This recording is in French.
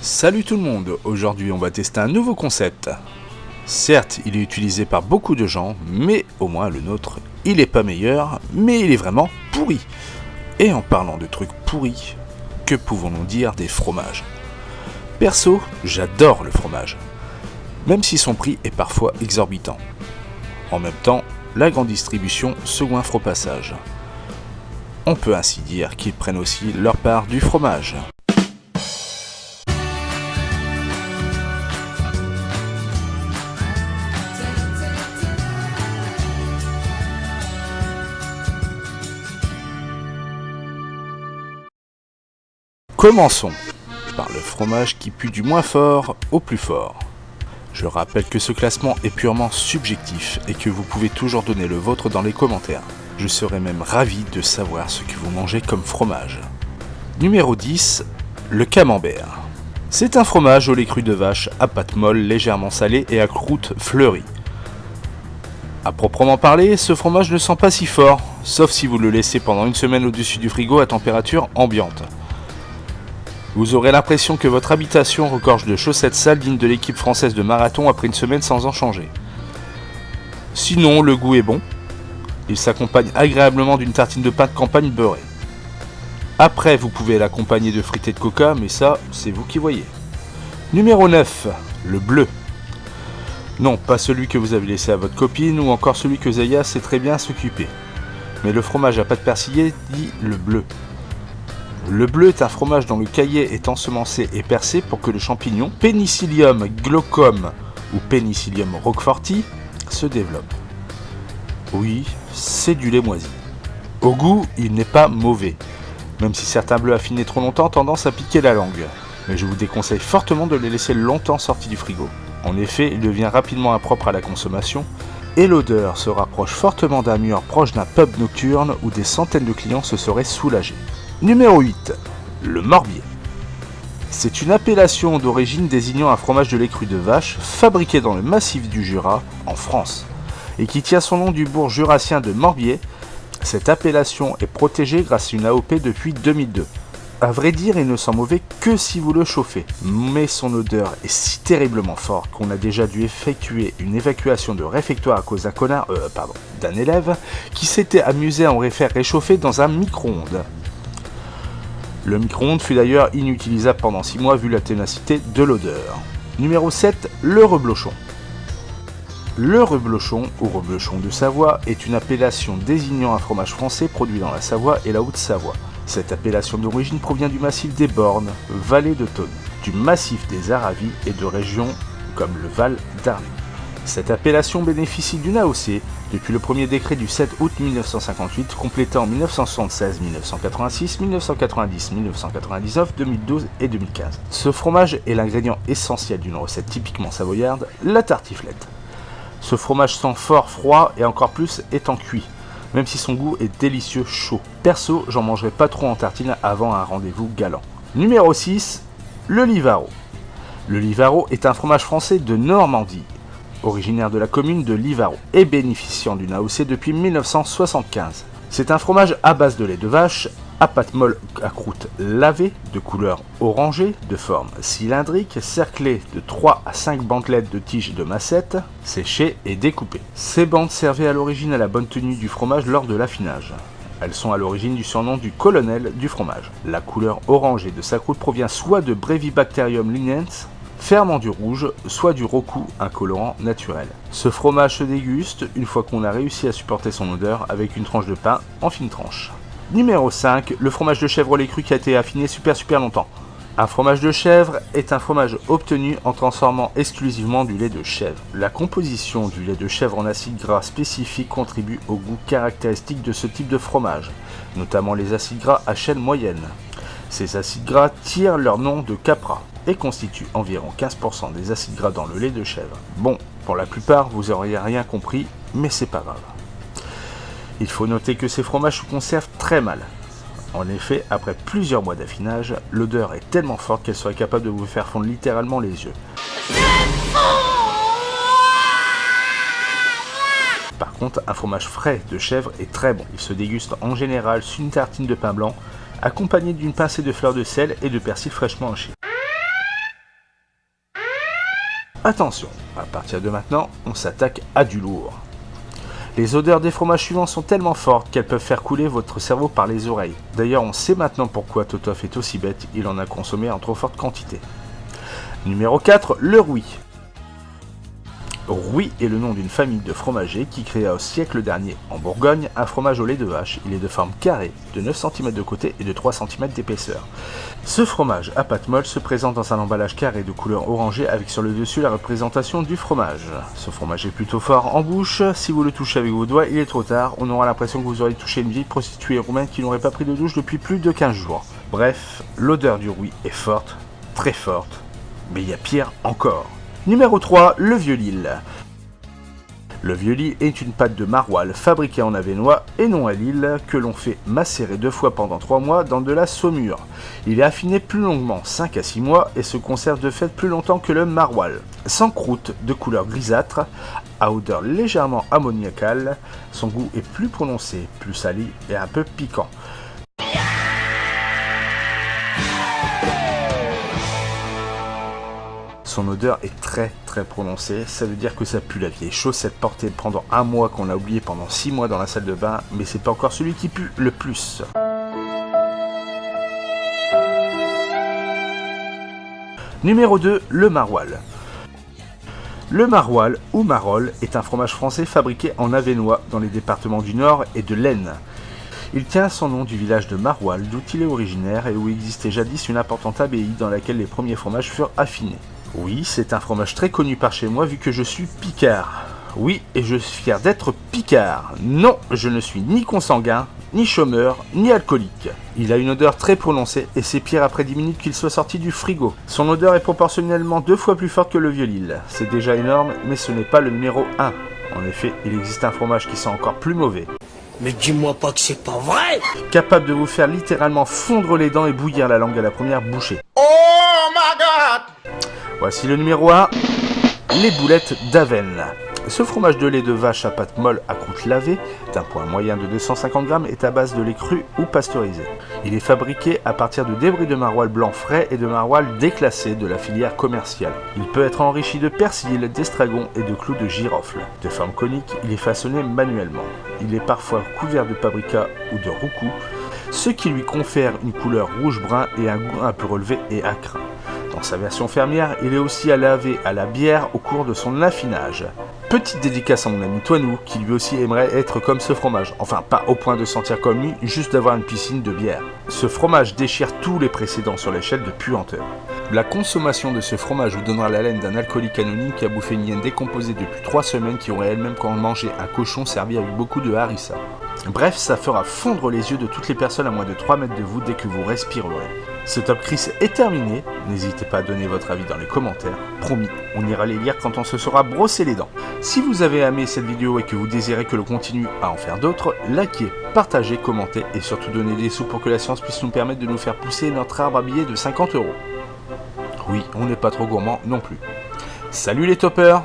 Salut tout le monde, aujourd'hui on va tester un nouveau concept. Certes, il est utilisé par beaucoup de gens, mais au moins le nôtre, il est pas meilleur, mais il est vraiment pourri. Et en parlant de trucs pourris, que pouvons-nous dire des fromages? Perso, j'adore le fromage, même si son prix est parfois exorbitant. En même temps, la grande distribution se goinfre au passage. On peut ainsi dire qu'ils prennent aussi leur part du fromage. Commençons par le fromage qui pue du moins fort au plus fort. Je rappelle que ce classement est purement subjectif et que vous pouvez toujours donner le vôtre dans les commentaires. Je serais même ravi de savoir ce que vous mangez comme fromage. Numéro 10, le camembert. C'est un fromage au lait cru de vache à pâte molle légèrement salée et à croûte fleurie. À proprement parler, ce fromage ne sent pas si fort, sauf si vous le laissez pendant une semaine au-dessus du frigo à température ambiante. Vous aurez l'impression que votre habitation regorge de chaussettes sales dignes de l'équipe française de marathon après une semaine sans en changer. Sinon, le goût est bon. Il s'accompagne agréablement d'une tartine de pain de campagne beurrée. Après, vous pouvez l'accompagner de frites et de coca, mais ça, c'est vous qui voyez. Numéro 9, le bleu. Non, pas celui que vous avez laissé à votre copine ou encore celui que Zaya sait très bien s'occuper. Mais le fromage à pâte persillée dit le bleu. Le bleu est un fromage dont le caillet est ensemencé et percé pour que le champignon Penicillium glaucum ou Penicillium roqueforti se développe. Oui, c'est du lait moisi. Au goût, il n'est pas mauvais, même si certains bleus affinés trop longtemps ont tendance à piquer la langue. Mais je vous déconseille fortement de les laisser longtemps sortis du frigo. En effet, il devient rapidement impropre à la consommation et l'odeur se rapproche fortement d'un mur proche d'un pub nocturne où des centaines de clients se seraient soulagés. Numéro 8, le morbier. C'est une appellation d'origine désignant un fromage de lait cru de vache fabriqué dans le massif du Jura, en France, et qui tient son nom du bourg jurassien de Morbier. Cette appellation est protégée grâce à une AOP depuis 2002. À vrai dire, il ne sent mauvais que si vous le chauffez, mais son odeur est si terriblement forte qu'on a déjà dû effectuer une évacuation de réfectoire à cause d'un élève qui s'était amusé à en faire réchauffer dans un micro-ondes. Le micro-ondes fut d'ailleurs inutilisable pendant 6 mois vu la ténacité de l'odeur. Numéro 7, le reblochon. Le reblochon, ou reblochon de Savoie, est une appellation désignant un fromage français produit dans la Savoie et la Haute-Savoie. Cette appellation d'origine provient du massif des Bornes, vallée de Thône, du massif des Aravis et de régions comme le Val d'Arly. Cette appellation bénéficie d'une AOC depuis le premier décret du 7 août 1958, complété en 1976, 1986, 1990, 1999, 2012 et 2015. Ce fromage est l'ingrédient essentiel d'une recette typiquement savoyarde, la tartiflette. Ce fromage sent fort froid et encore plus étant cuit, même si son goût est délicieux chaud. Perso, j'en mangerai pas trop en tartine avant un rendez-vous galant. Numéro 6, le Livaro. Le Livaro est un fromage français de Normandie, originaire de la commune de Livaro et bénéficiant d'une AOC depuis 1975. C'est un fromage à base de lait de vache, à pâte molle à croûte lavée, de couleur orangée, de forme cylindrique, cerclée de 3 à 5 bandelettes de tiges de massette, séchées et découpées. Ces bandes servaient à l'origine à la bonne tenue du fromage lors de l'affinage. Elles sont à l'origine du surnom du colonel du fromage. La couleur orangée de sa croûte provient soit de Brevibacterium linens, ferment du rouge, soit du roku, un colorant naturel. Ce fromage se déguste une fois qu'on a réussi à supporter son odeur avec une tranche de pain en fines tranches. Numéro 5, le fromage de chèvre au lait cru qui a été affiné super longtemps. Un fromage de chèvre est un fromage obtenu en transformant exclusivement du lait de chèvre. La composition du lait de chèvre en acide gras spécifique contribue au goût caractéristique de ce type de fromage, notamment les acides gras à chaîne moyenne. Ces acides gras tirent leur nom de capra et constituent environ 15% des acides gras dans le lait de chèvre. Bon, pour la plupart, vous n'auriez rien compris, mais c'est pas grave. Il faut noter que ces fromages se conservent très mal. En effet, après plusieurs mois d'affinage, l'odeur est tellement forte qu'elle serait capable de vous faire fondre littéralement les yeux. Par contre, un fromage frais de chèvre est très bon. Il se déguste en général sur une tartine de pain blanc, accompagné d'une pincée de fleurs de sel et de persil fraîchement haché. Attention, à partir de maintenant, on s'attaque à du lourd. Les odeurs des fromages suivants sont tellement fortes qu'elles peuvent faire couler votre cerveau par les oreilles. D'ailleurs, on sait maintenant pourquoi Totof est aussi bête, il en a consommé en trop forte quantité. Numéro 4, le Rouy. Rouy est le nom d'une famille de fromagers qui créa au siècle dernier, en Bourgogne, un fromage au lait de vache. Il est de forme carrée, de 9 cm de côté et de 3 cm d'épaisseur. Ce fromage à pâte molle se présente dans un emballage carré de couleur orangée avec sur le dessus la représentation du fromage. Ce fromage est plutôt fort en bouche, si vous le touchez avec vos doigts, il est trop tard, on aura l'impression que vous aurez touché une vieille prostituée roumaine qui n'aurait pas pris de douche depuis plus de 15 jours. Bref, l'odeur du Rouy est forte, très forte, mais il y a pire encore. Numéro 3, le Vieux-Lille. Le Vieux-Lille est une pâte de maroilles fabriquée en Avesnois et non à Lille que l'on fait macérer 2 fois pendant 3 mois dans de la saumure. Il est affiné plus longuement, 5 à 6 mois, et se conserve de fait plus longtemps que le maroilles. Sans croûte, de couleur grisâtre, à odeur légèrement ammoniacale, son goût est plus prononcé, plus salé et un peu piquant. Son odeur est très prononcée, ça veut dire que ça pue la vieille chaussette portée pendant un mois qu'on a oublié pendant 6 mois dans la salle de bain, mais c'est pas encore celui qui pue le plus. Numéro 2, le maroilles. Le maroilles ou marolles est un fromage français fabriqué en Avesnois dans les départements du Nord et de l'Aisne. Il tient son nom du village de Maroilles, d'où il est originaire et où existait jadis une importante abbaye dans laquelle les premiers fromages furent affinés. Oui, c'est un fromage très connu par chez moi vu que je suis picard. Oui, et je suis fier d'être picard. Non, je ne suis ni consanguin, ni chômeur, ni alcoolique. Il a une odeur très prononcée et c'est pire après 10 minutes qu'il soit sorti du frigo. Son odeur est proportionnellement 2 fois plus forte que le Vieux-Lille. C'est déjà énorme, mais ce n'est pas le numéro 1. En effet, il existe un fromage qui sent encore plus mauvais. Mais dis-moi pas que c'est pas vrai! Capable de vous faire littéralement fondre les dents et bouillir la langue à la première bouchée. Oh my god! Voici le numéro 1, les boulettes d'Avesnes. Ce fromage de lait de vache à pâte molle à croûte lavée, d'un poids moyen de 250 g, est à base de lait cru ou pasteurisé. Il est fabriqué à partir de débris de maroilles blanc frais et de maroilles déclassées de la filière commerciale. Il peut être enrichi de persil, d'estragon et de clous de girofle. De forme conique, il est façonné manuellement. Il est parfois couvert de paprika ou de roucou, ce qui lui confère une couleur rouge-brun et un goût un peu relevé et acre. Dans sa version fermière, il est aussi à laver à la bière au cours de son affinage. Petite dédicace à mon ami Toinou, qui lui aussi aimerait être comme ce fromage. Enfin, pas au point de sentir comme lui, juste d'avoir une piscine de bière. Ce fromage déchire tous les précédents sur l'échelle de puanteur. La consommation de ce fromage vous donnera la laine d'un alcoolique anonyme qui a bouffé une hyène décomposée depuis 3 semaines qui aurait elle-même mangé un cochon servi avec beaucoup de harissa. Bref, ça fera fondre les yeux de toutes les personnes à moins de 3 mètres de vous dès que vous respirerez. Ce top Chris est terminé, n'hésitez pas à donner votre avis dans les commentaires, promis, on ira les lire quand on se sera brossé les dents. Si vous avez aimé cette vidéo et que vous désirez que l'on continue à en faire d'autres, likez, partagez, commentez et surtout donnez des sous pour que la science puisse nous permettre de nous faire pousser notre arbre à billets de 50 €. Oui, on n'est pas trop gourmand non plus. Salut les toppers!